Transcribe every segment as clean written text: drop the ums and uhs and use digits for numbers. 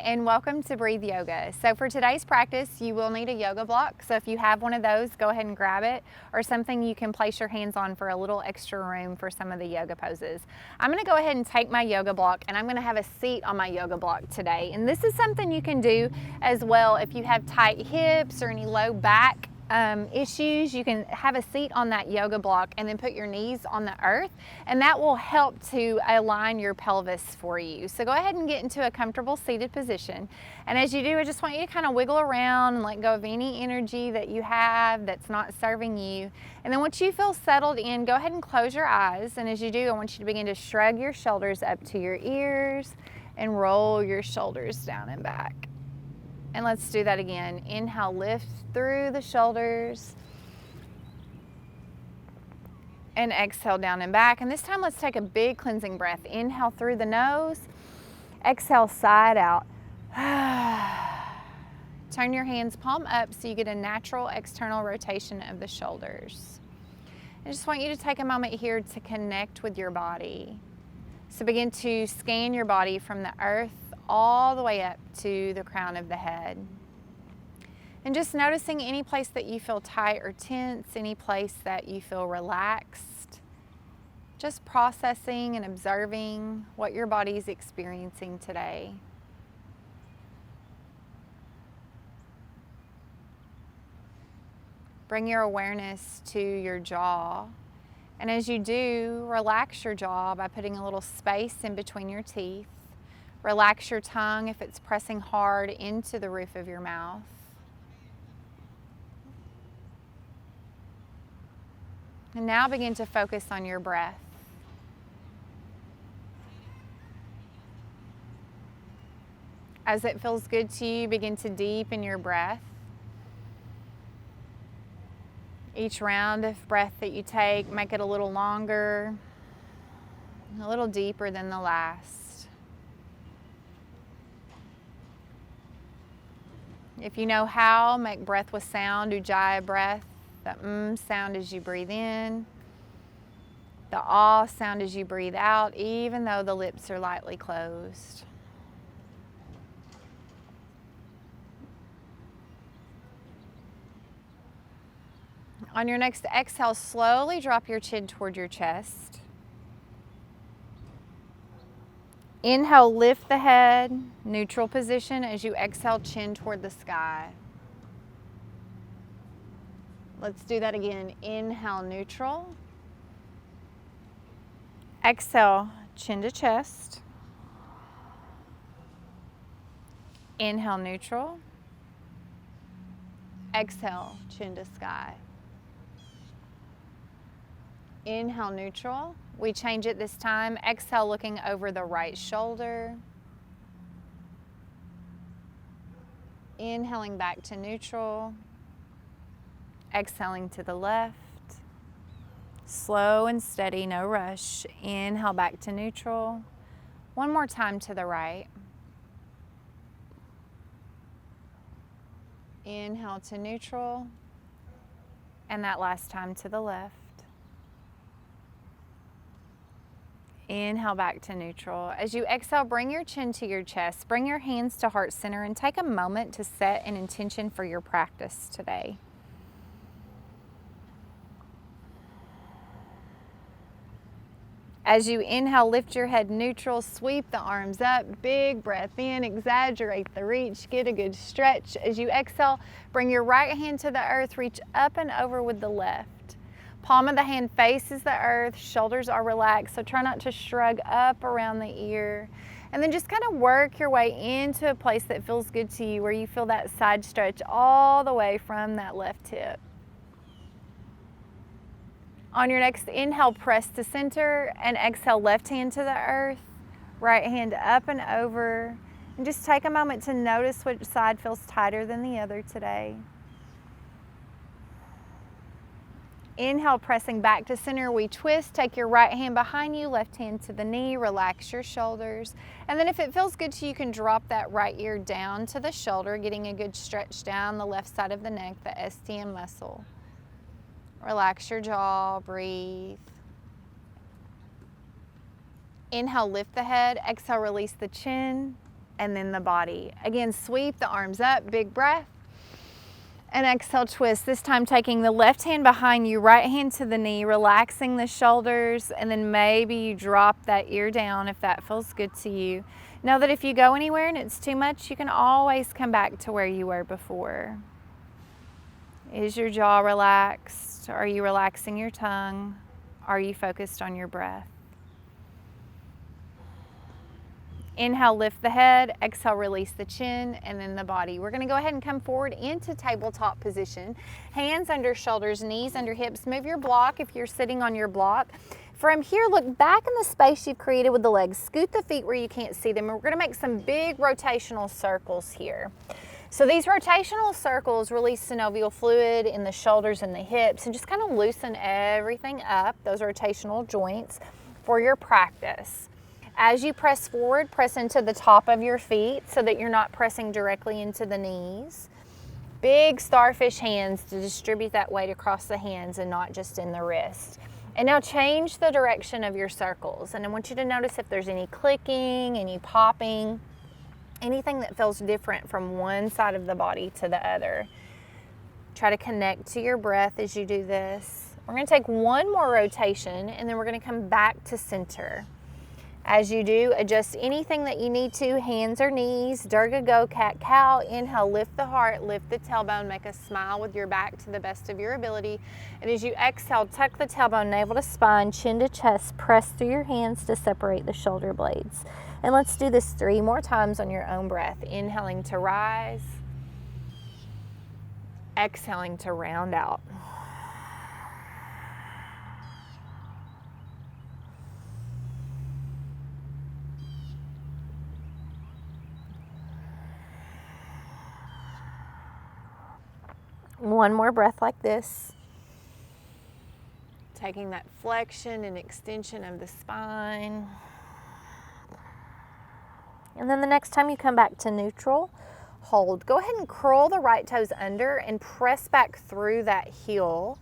and welcome to Breathe Yoga. So for today's practice, you will need a yoga block. So if you have one of those, go ahead and grab it, or something you can place your hands on for a little extra room for some of the yoga poses. I'm gonna go ahead and take my yoga block, and I'm gonna have a seat on my yoga block today. And this is something you can do as well if you have tight hips or any low back issues. You can have a seat on that yoga block and then put your knees on the earth, and that will help to align your pelvis for you. So go ahead and get into a comfortable seated position, and as you do, I just want you to kind of wiggle around and let go of any energy that you have that's not serving you. And then once you feel settled in, go ahead and close your eyes, and as you do, I want you to begin to shrug your shoulders up to your ears and roll your shoulders down and back. And let's do that again. Inhale, lift through the shoulders. And exhale down and back. And this time let's take a big cleansing breath. Inhale through the nose. Exhale, side out. Turn your hands palm up so you get a natural external rotation of the shoulders. I just want you to take a moment here to connect with your body. So begin to scan your body from the earth all the way up to the crown of the head. And just noticing any place that you feel tight or tense, any place that you feel relaxed. Just processing and observing what your body is experiencing today. Bring your awareness to your jaw. And as you do, relax your jaw by putting a little space in between your teeth. Relax your tongue if it's pressing hard into the roof of your mouth. And now begin to focus on your breath. As it feels good to you, begin to deepen your breath. Each round of breath that you take, make it a little longer, a little deeper than the last. If you know how, make breath with sound, ujjayi breath. The sound as you breathe in. The ah sound as you breathe out, even though the lips are lightly closed. On your next exhale, slowly drop your chin toward your chest. Inhale, lift the head, neutral position. As you exhale, chin toward the sky. Let's do that again. Inhale, neutral. Exhale, chin to chest. Inhale, neutral. Exhale, chin to sky. Inhale, neutral. We change it this time. Exhale, looking over the right shoulder. Inhaling back to neutral. Exhaling to the left. Slow and steady, no rush. Inhale back to neutral. One more time to the right. Inhale to neutral. And that last time to the left. Inhale back to neutral. As you exhale, bring your chin to your chest. Bring your hands to heart center and take a moment to set an intention for your practice today. As you inhale, lift your head neutral, sweep the arms up, big breath in, exaggerate the reach, get a good stretch. As you exhale, bring your right hand to the earth, reach up and over with the left. Palm of the hand faces the earth, shoulders are relaxed, so try not to shrug up around the ear. And then just kind of work your way into a place that feels good to you, where you feel that side stretch all the way from that left hip. On your next inhale, press to center, and exhale, left hand to the earth, right hand up and over. And just take a moment to notice which side feels tighter than the other today. Inhale, pressing back to center, we twist. Take your right hand behind you, left hand to the knee, relax your shoulders. And then if it feels good to you, you can drop that right ear down to the shoulder, getting a good stretch down the left side of the neck, the STM muscle. Relax your jaw, breathe. Inhale, lift the head. Exhale, release the chin. and then the body. Again, sweep the arms up, big breath. And exhale, twist. This time taking the left hand behind you, right hand to the knee, relaxing the shoulders, and then maybe you drop that ear down if that feels good to you. Know that if you go anywhere and it's too much, you can always come back to where you were before. Is your jaw relaxed? Are you relaxing your tongue? Are you focused on your breath? Inhale, lift the head. Exhale, release the chin, and then the body. We're gonna go ahead and come forward into tabletop position. Hands under shoulders, knees under hips. Move your block if you're sitting on your block. From here, look back in the space you've created with the legs. Scoot the feet where you can't see them. And we're gonna make some big rotational circles here. So these rotational circles release synovial fluid in the shoulders and the hips and just kind of loosen everything up, those rotational joints, for your practice. As you press forward, press into the top of your feet so that you're not pressing directly into the knees. Big starfish hands to distribute that weight across the hands and not just in the wrist. And now change the direction of your circles. And I want you to notice if there's any clicking, any popping, anything that feels different from one side of the body to the other. Try to connect to your breath as you do this. We're going to take one more rotation and then we're going to come back to center. As you do, adjust anything that you need to, hands or knees, Durga Go, Cat Cow. Inhale, lift the heart, lift the tailbone, make a smile with your back to the best of your ability. And as you exhale, tuck the tailbone, navel to spine, chin to chest, press through your hands to separate the shoulder blades. And let's do this 3 more times on your own breath. Inhaling to rise, exhaling to round out. One more breath like this. Taking that flexion and extension of the spine. And then the next time you come back to neutral, hold. Go ahead and curl the right toes under and press back through that heel,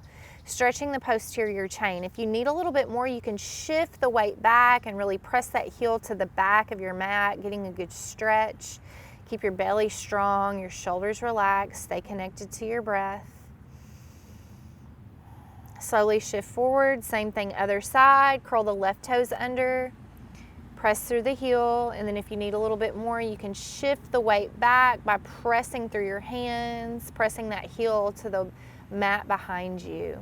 stretching the posterior chain. If you need a little bit more, you can shift the weight back and really press that heel to the back of your mat, getting a good stretch. Keep your belly strong, your shoulders relaxed, stay connected to your breath. Slowly shift forward, same thing other side, curl the left toes under, press through the heel, and then if you need a little bit more, you can shift the weight back by pressing through your hands, pressing that heel to the mat behind you.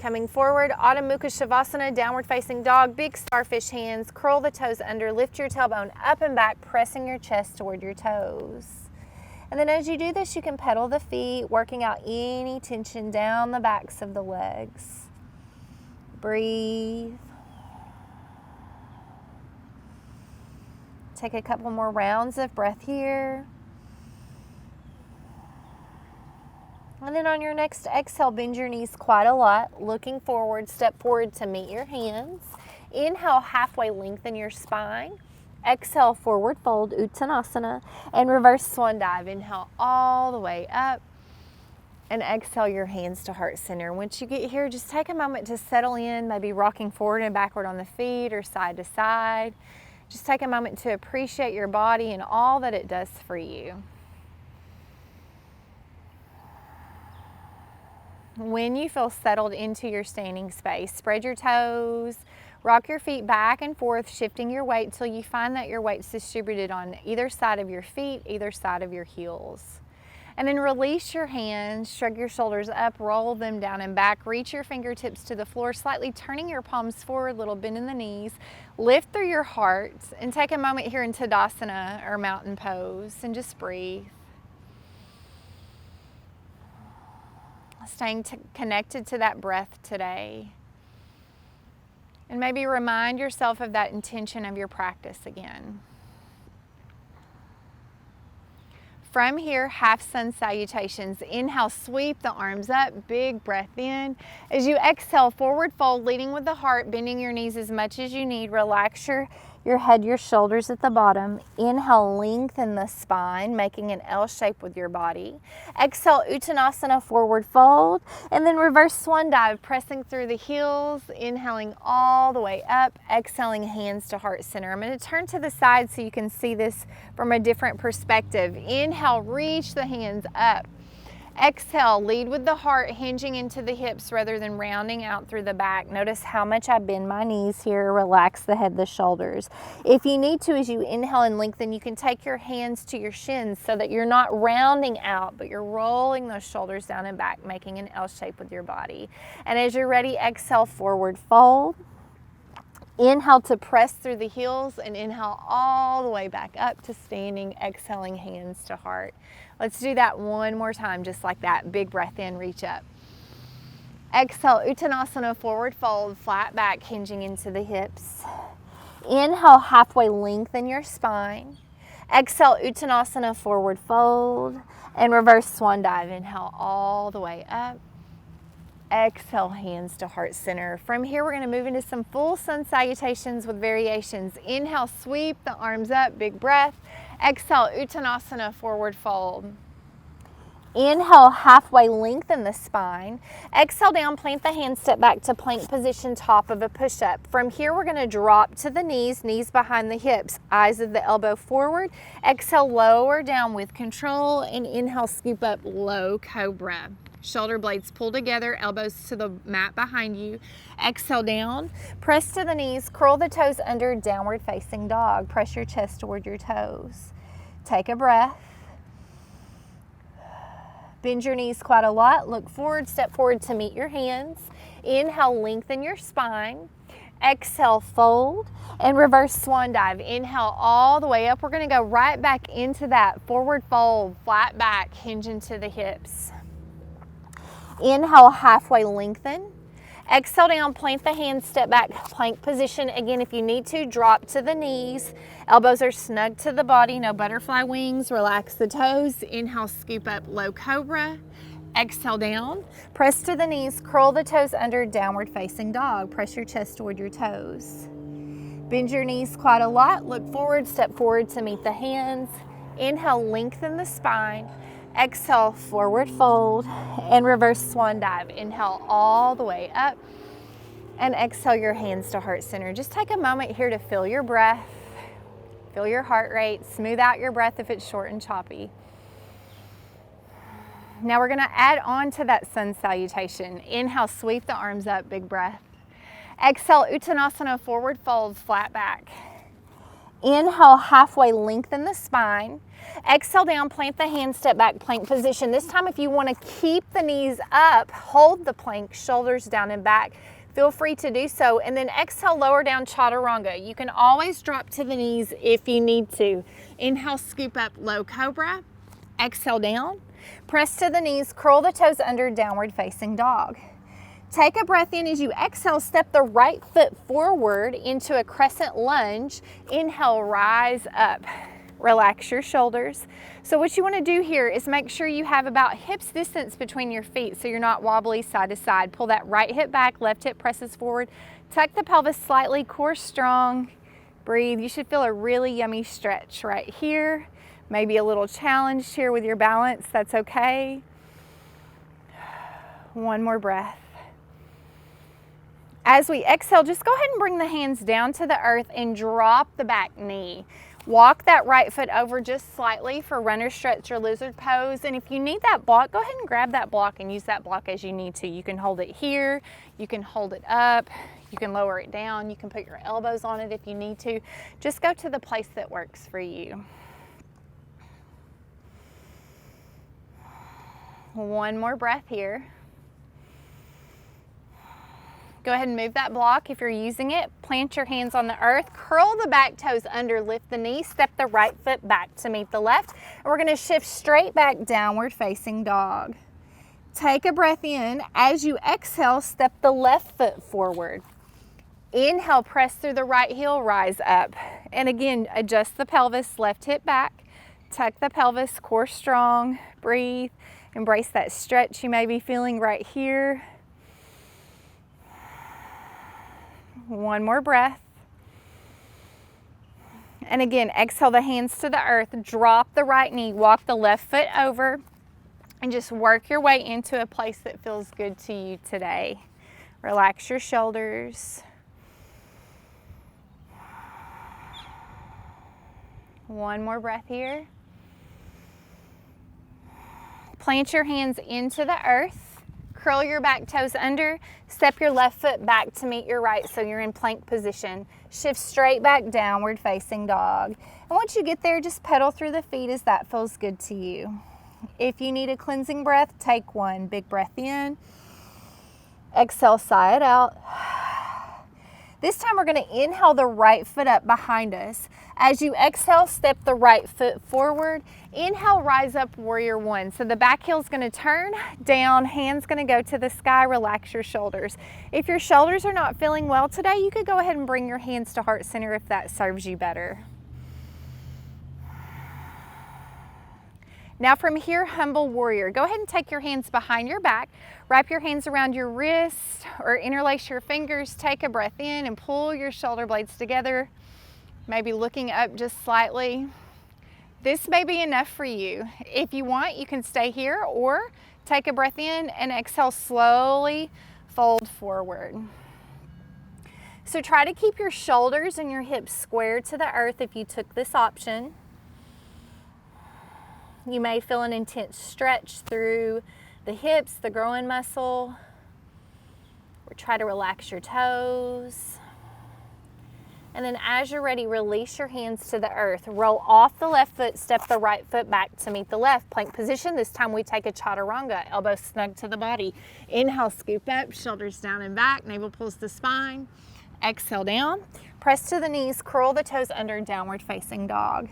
Coming forward, Adho Mukha Shavasana, downward facing dog, big starfish hands, curl the toes under, lift your tailbone up and back, pressing your chest toward your toes. And then as you do this, you can pedal the feet, working out any tension down the backs of the legs. Breathe. Take a couple more rounds of breath here. And then on your next exhale, bend your knees quite a lot. Looking forward, step forward to meet your hands. Inhale, halfway lengthen your spine. Exhale, forward fold, Uttanasana, and reverse swan dive. Inhale all the way up, and exhale your hands to heart center. Once you get here, just take a moment to settle in, maybe rocking forward and backward on the feet or side to side. Just take a moment to appreciate your body and all that it does for you. When you feel settled into your standing space, spread your toes, rock your feet back and forth, shifting your weight till you find that your weight's distributed on either side of your feet, either side of your heels. And then release your hands, shrug your shoulders up, roll them down and back, reach your fingertips to the floor, slightly turning your palms forward, little bend in the knees, lift through your heart, and take a moment here in Tadasana or mountain pose and just breathe. Staying connected to that breath today. And maybe remind yourself of that intention of your practice again. From here, half sun salutations. Inhale, sweep the arms up, big breath in. As you exhale, forward fold, leading with the heart, bending your knees as much as you need. Relax your your head, your shoulders at the bottom. Inhale, lengthen the spine, making an L shape with your body. Exhale, Uttanasana, forward fold, and then reverse swan dive, pressing through the heels, inhaling all the way up, exhaling hands to heart center. I'm going to turn to the side so you can see this from a different perspective. Inhale, reach the hands up. Exhale, lead with the heart, hinging into the hips rather than rounding out through the back. Notice how much I bend my knees here, relax the head, the shoulders. If you need to, as you inhale and lengthen, you can take your hands to your shins so that you're not rounding out, but you're rolling those shoulders down and back, making an L shape with your body. And as you're ready, exhale, forward fold. Inhale to press through the heels and inhale all the way back up to standing, exhaling hands to heart. Let's do that one more time, just like that. Big breath in, reach up. Exhale, Uttanasana, forward fold, flat back, hinging into the hips. Inhale, halfway lengthen your spine. Exhale, Uttanasana, forward fold, and reverse swan dive. Inhale all the way up. Exhale, hands to heart center. From here, we're going to move into some full sun salutations with variations. Inhale, sweep the arms up, big breath. Exhale, Uttanasana, forward fold. Inhale, halfway lengthen the spine. Exhale down, plant the hands, step back to plank position, top of a push-up. From here, we're going to drop to the knees, knees behind the hips, eyes of the elbow forward. Exhale, lower down with control, and inhale, scoop up, low cobra. Shoulder blades pull together, elbows to the mat behind you. Exhale down, press to the knees, curl the toes under, downward facing dog. Press your chest toward your toes. Take a breath. Bend your knees quite a lot. Look forward, step forward to meet your hands. Inhale, lengthen your spine. Exhale, fold, and reverse swan dive. Inhale all the way up. We're going to go right back into that forward fold, flat back, hinge into the hips. Inhale, halfway lengthen. Exhale down, plant the hands, step back, plank position. Again, if you need to, drop to the knees. Elbows are snug to the body, no butterfly wings. Relax the toes. Inhale, scoop up, low cobra. Exhale down, press to the knees, curl the toes under, downward facing dog. Press your chest toward your toes. Bend your knees quite a lot. Look forward, step forward to meet the hands. Inhale, lengthen the spine. Exhale, forward fold, and reverse swan dive. Inhale all the way up, and exhale your hands to heart center. Just take a moment here to feel your breath, feel your heart rate, smooth out your breath if it's short and choppy. Now we're gonna add on to that sun salutation. Inhale, sweep the arms up, big breath. Exhale, Uttanasana, forward fold, flat back. Inhale, halfway lengthen the spine. Exhale down, plant the hands, step back, plank position. This time, if you want to keep the knees up, hold the plank, shoulders down and back. Feel free to do so. And then exhale, lower down, chaturanga. You can always drop to the knees if you need to. Inhale, scoop up, low cobra. Exhale down, press to the knees, curl the toes under, downward facing dog. Take a breath in. As you exhale, step the right foot forward into a crescent lunge. Inhale, rise up. Relax your shoulders. So what you want to do here is make sure you have about hips distance between your feet so you're not wobbly side to side. Pull that right hip back, left hip presses forward. Tuck the pelvis slightly, core strong. Breathe. You should feel a really yummy stretch right here. Maybe a little challenged here with your balance. That's okay. One more breath. As we exhale, just go ahead and bring the hands down to the earth and drop the back knee. Walk that right foot over just slightly for runner stretch or lizard pose. And if you need that block, go ahead and grab that block and use that block as you need to. You can hold it here, you can hold it up, you can lower it down, you can put your elbows on it if you need to. Just go to the place that works for you. One more breath here. Go ahead and move that block if you're using it. Plant your hands on the earth, curl the back toes under, lift the knee, step the right foot back to meet the left. And we're gonna shift straight back, downward facing dog. Take a breath in. As you exhale, step the left foot forward. Inhale, press through the right heel, rise up. And again, adjust the pelvis, left hip back, tuck the pelvis, core strong, breathe. Embrace that stretch you may be feeling right here. One more breath. And again, exhale the hands to the earth, drop the right knee, walk the left foot over, and just work your way into a place that feels good to you today. Relax your shoulders. One more breath here. Plant your hands into the earth. Curl your back toes under. Step your left foot back to meet your right so you're in plank position. Shift straight back, downward facing dog. And once you get there, just pedal through the feet as that feels good to you. If you need a cleansing breath, take one. Big breath in. Exhale, sigh it out. This time we're going to inhale the right foot up behind us. As you exhale, step the right foot forward. Inhale, rise up, warrior one. So the back heel is going to turn down, hands going to go to the sky, relax your shoulders. If your shoulders are not feeling well today, you could go ahead and bring your hands to heart center if that serves you better. Now from here, humble warrior. Go ahead and take your hands behind your back. Wrap your hands around your wrist or interlace your fingers. Take a breath in and pull your shoulder blades together. Maybe looking up just slightly. This may be enough for you. If you want, you can stay here or take a breath in and exhale, slowly fold forward. So try to keep your shoulders and your hips squared to the earth if you took this option. You may feel an intense stretch through the hips, the groin muscle, or try to relax your toes. And then as you're ready, release your hands to the earth. Roll off the left foot, step the right foot back to meet the left. Plank position. This time we take a chaturanga, elbows snug to the body. Inhale, scoop up, shoulders down and back, navel pulls the spine. Exhale down, press to the knees, curl the toes under, downward facing dog.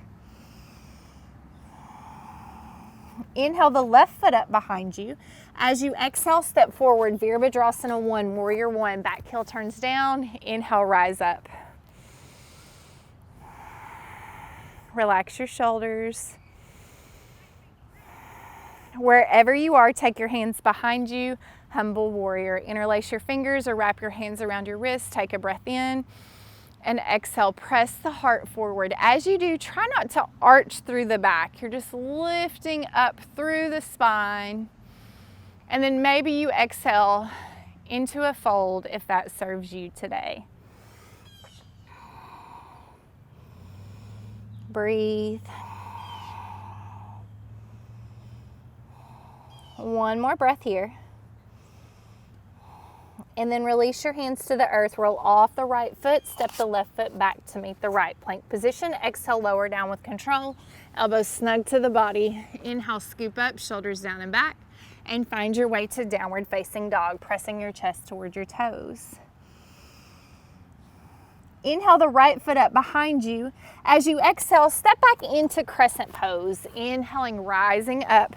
Inhale the left foot up behind you. As you exhale, step forward, Virabhadrasana 1, warrior 1. Back heel turns down. Inhale, rise up. Relax your shoulders. Wherever you are, take your hands behind you, humble warrior. Interlace your fingers or wrap your hands around your wrists. Take a breath in. And exhale, press the heart forward. As you do, try not to arch through the back. You're just lifting up through the spine. And then maybe you exhale into a fold if that serves you today. Breathe. One more breath here. And then release your hands to the earth. Roll off the right foot, step the left foot back to meet the right. Plank position. Exhale, lower down with control. Elbows snug to the body. Inhale, scoop up, shoulders down and back. And find your way to downward facing dog, pressing your chest toward your toes. Inhale the right foot up behind you. As you exhale, step back into crescent pose. Inhaling, rising up.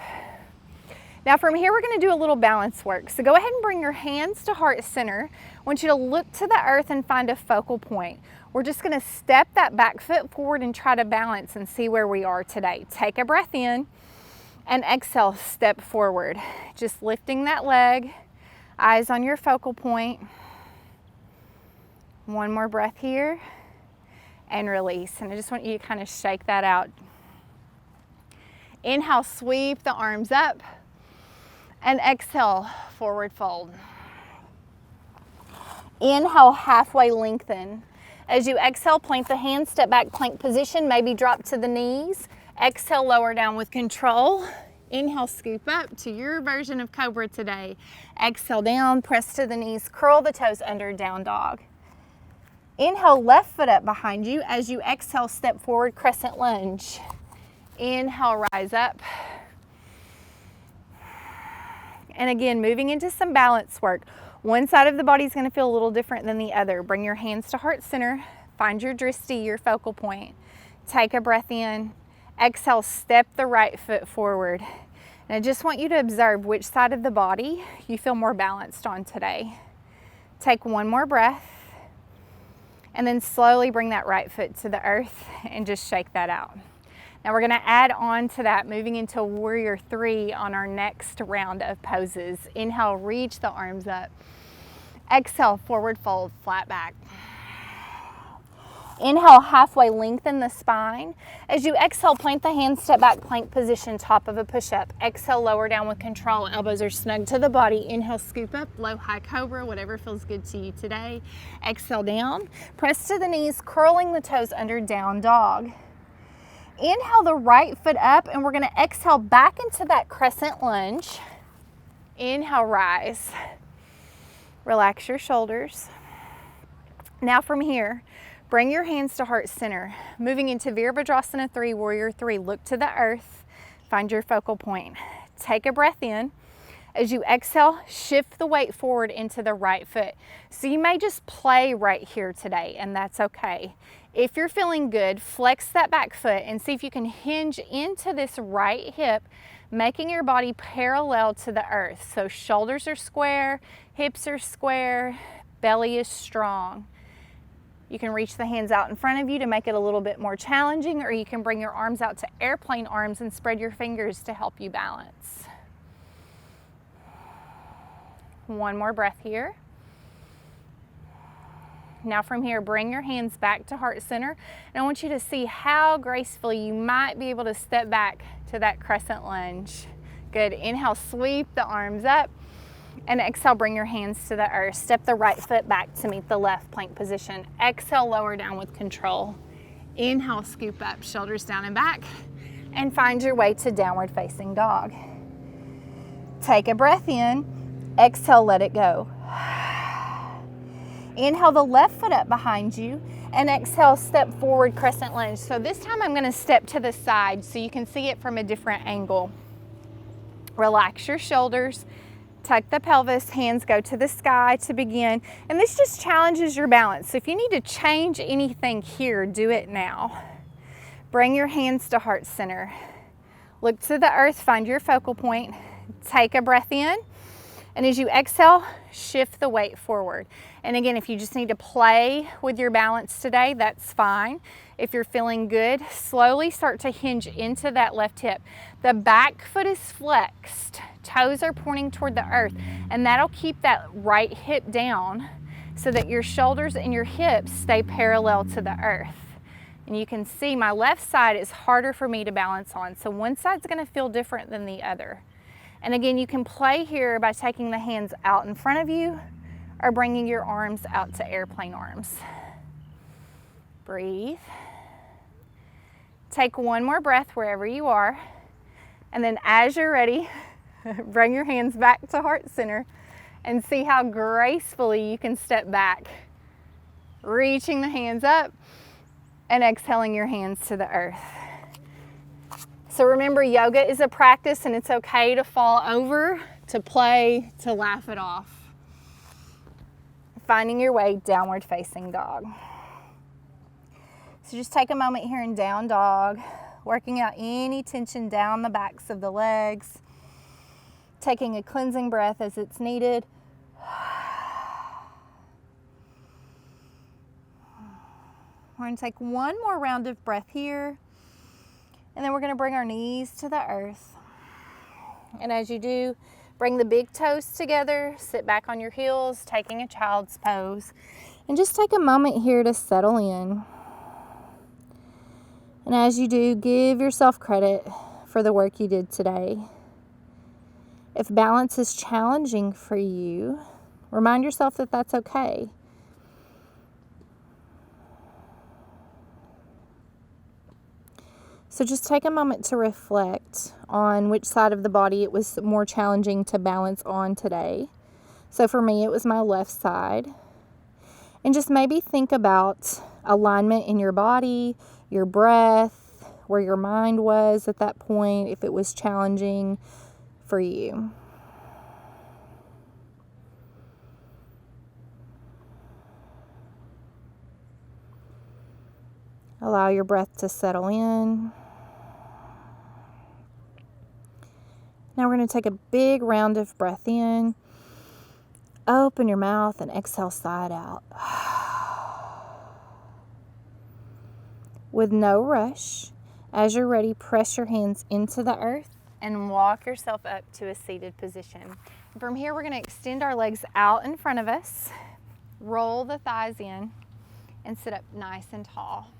Now from here, we're going to do a little balance work. So go ahead and bring your hands to heart center. I want you to look to the earth and find a focal point. We're just going to step that back foot forward and try to balance and see where we are today. Take a breath in and exhale, step forward. Just lifting that leg, eyes on your focal point. One more breath here and release. And I just want you to kind of shake that out. Inhale, sweep the arms up. And exhale, forward fold. Inhale, halfway lengthen. As you exhale, plant the hands, step back, plank position, maybe drop to the knees. Exhale, lower down with control. Inhale, scoop up to your version of cobra today. Exhale down, press to the knees, curl the toes under, down dog. Inhale, left foot up behind you. As you exhale, step forward, crescent lunge. Inhale, rise up. And again, moving into some balance work. One side of the body is going to feel a little different than the other. Bring your hands to heart center. Find your drishti, your focal point. Take a breath in. Exhale, step the right foot forward. And I just want you to observe which side of the body you feel more balanced on today. Take one more breath. And then slowly bring that right foot to the earth and just shake that out. Now we're going to add on to that, moving into warrior 3 on our next round of poses. Inhale, reach the arms up. Exhale, forward fold, flat back. Inhale, halfway lengthen the spine. As you exhale, plant the hands, step back, plank position, top of a push-up. Exhale, lower down with control. Elbows are snug to the body. Inhale, scoop up, low, high cobra, whatever feels good to you today. Exhale down, press to the knees, curling the toes under down dog. Inhale the right foot up, and we're gonna exhale back into that crescent lunge. Inhale, rise. Relax your shoulders. Now from here, bring your hands to heart center. Moving into Virabhadrasana 3, Warrior 3. Look to the earth, find your focal point. Take a breath in. As you exhale, shift the weight forward into the right foot. So you may just play right here today, and that's okay. If you're feeling good, flex that back foot and see if you can hinge into this right hip, making your body parallel to the earth. So shoulders are square, hips are square, belly is strong. You can reach the hands out in front of you to make it a little bit more challenging, or you can bring your arms out to airplane arms and spread your fingers to help you balance. One more breath here. Now from here, bring your hands back to heart center. And I want you to see how gracefully you might be able to step back to that crescent lunge. Good. Inhale, sweep the arms up. And exhale, bring your hands to the earth. Step the right foot back to meet the left, plank position. Exhale, lower down with control. Inhale, scoop up, shoulders down and back. And find your way to downward facing dog. Take a breath in. Exhale, let it go. Inhale the left foot up behind you, and exhale, step forward, crescent lunge. So this time I'm gonna step to the side so you can see it from a different angle. Relax your shoulders, tuck the pelvis, hands go to the sky to begin. And this just challenges your balance. So if you need to change anything here, do it now. Bring your hands to heart center. Look to the earth, find your focal point. Take a breath in. And as you exhale, shift the weight forward. And again, if you just need to play with your balance today, that's fine. If you're feeling good, slowly start to hinge into that left hip. The back foot is flexed, toes are pointing toward the earth, and that'll keep that right hip down so that your shoulders and your hips stay parallel to the earth. And you can see my left side is harder for me to balance on, so one side's gonna feel different than the other. And again, you can play here by taking the hands out in front of you or bringing your arms out to airplane arms. Breathe. Take one more breath wherever you are. And then as you're ready, bring your hands back to heart center and see how gracefully you can step back. Reaching the hands up and exhaling your hands to the earth. So remember, yoga is a practice, and it's okay to fall over, to play, to laugh it off. Finding your way, downward facing dog. So just take a moment here in down dog, working out any tension down the backs of the legs, taking a cleansing breath as it's needed. We're going to take one more round of breath here. And then we're going to bring our knees to the earth. And as you do, bring the big toes together, sit back on your heels, taking a child's pose. And just take a moment here to settle in. And as you do, give yourself credit for the work you did today. If balance is challenging for you, remind yourself that that's okay. So just take a moment to reflect on which side of the body it was more challenging to balance on today. So for me, it was my left side. And just maybe think about alignment in your body, your breath, where your mind was at that point, if it was challenging for you. Allow your breath to settle in. Now we're going to take a big round of breath in. Open your mouth and exhale side out. With no rush, as you're ready, press your hands into the earth and walk yourself up to a seated position. And from here, we're going to extend our legs out in front of us, roll the thighs in, and sit up nice and tall.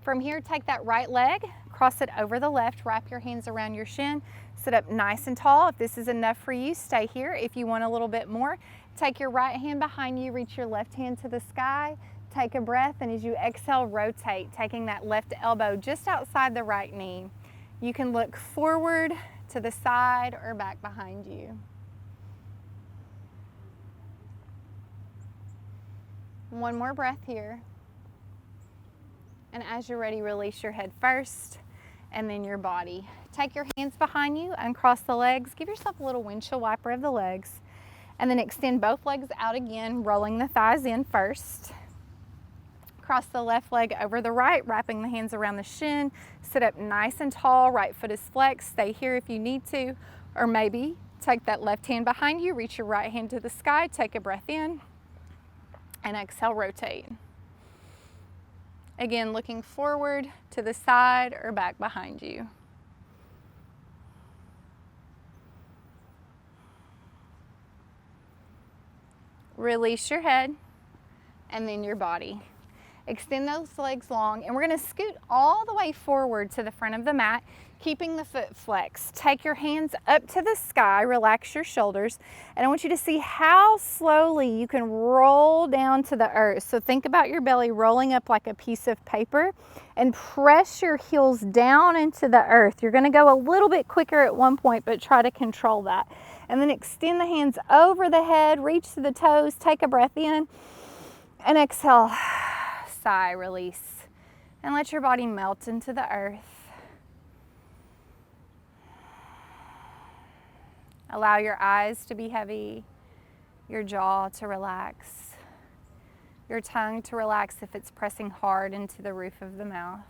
From here, take that right leg, cross it over the left, wrap your hands around your shin, sit up nice and tall. If this is enough for you, stay here. If you want a little bit more, take your right hand behind you, reach your left hand to the sky, take a breath, and as you exhale, rotate, taking that left elbow just outside the right knee. You can look forward, to the side, or back behind you. One more breath here. And as you're ready, release your head first and then your body. Take your hands behind you, uncross the legs, give yourself a little windshield wiper of the legs, and then extend both legs out again, rolling the thighs in first. Cross the left leg over the right, wrapping the hands around the shin, sit up nice and tall, right foot is flexed, stay here if you need to, or maybe take that left hand behind you, reach your right hand to the sky, take a breath in, and exhale, rotate. Again, looking forward, to the side, or back behind you. Release your head, and then your body. Extend those legs long, and we're gonna scoot all the way forward to the front of the mat, keeping the foot flexed. Take your hands up to the sky, relax your shoulders, and I want you to see how slowly you can roll down to the earth. So think about your belly rolling up like a piece of paper, and press your heels down into the earth. You're gonna go a little bit quicker at one point, but try to control that. And then extend the hands over the head, reach to the toes, take a breath in, and exhale. Sigh, release, and let your body melt into the earth. Allow your eyes to be heavy, your jaw to relax, your tongue to relax if it's pressing hard into the roof of the mouth.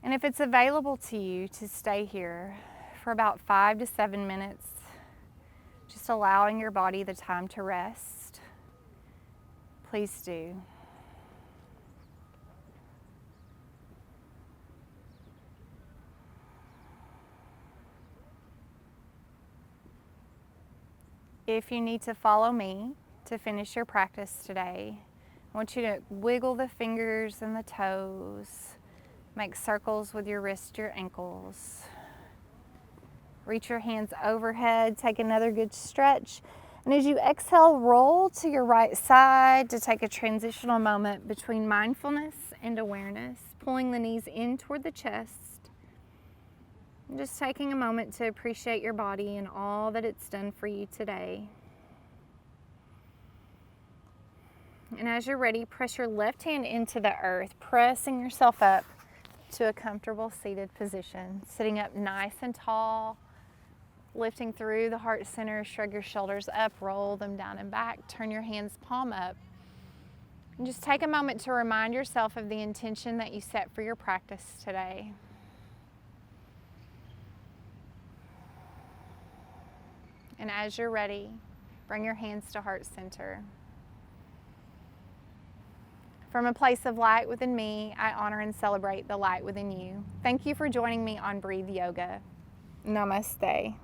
And if it's available to you to stay here for about 5 to 7 minutes, just allowing your body the time to rest, please do. If you need to follow me to finish your practice today, I want you to wiggle the fingers and the toes, make circles with your wrists, your ankles. Reach your hands overhead, take another good stretch. And as you exhale, roll to your right side to take a transitional moment between mindfulness and awareness, pulling the knees in toward the chest. And just taking a moment to appreciate your body and all that it's done for you today. And as you're ready, press your left hand into the earth, pressing yourself up to a comfortable seated position, sitting up nice and tall. Lifting through the heart center, shrug your shoulders up, roll them down and back, turn your hands palm up. And just take a moment to remind yourself of the intention that you set for your practice today. And as you're ready, bring your hands to heart center. From a place of light within me, I honor and celebrate the light within you. Thank you for joining me on Breathe Yoga. Namaste.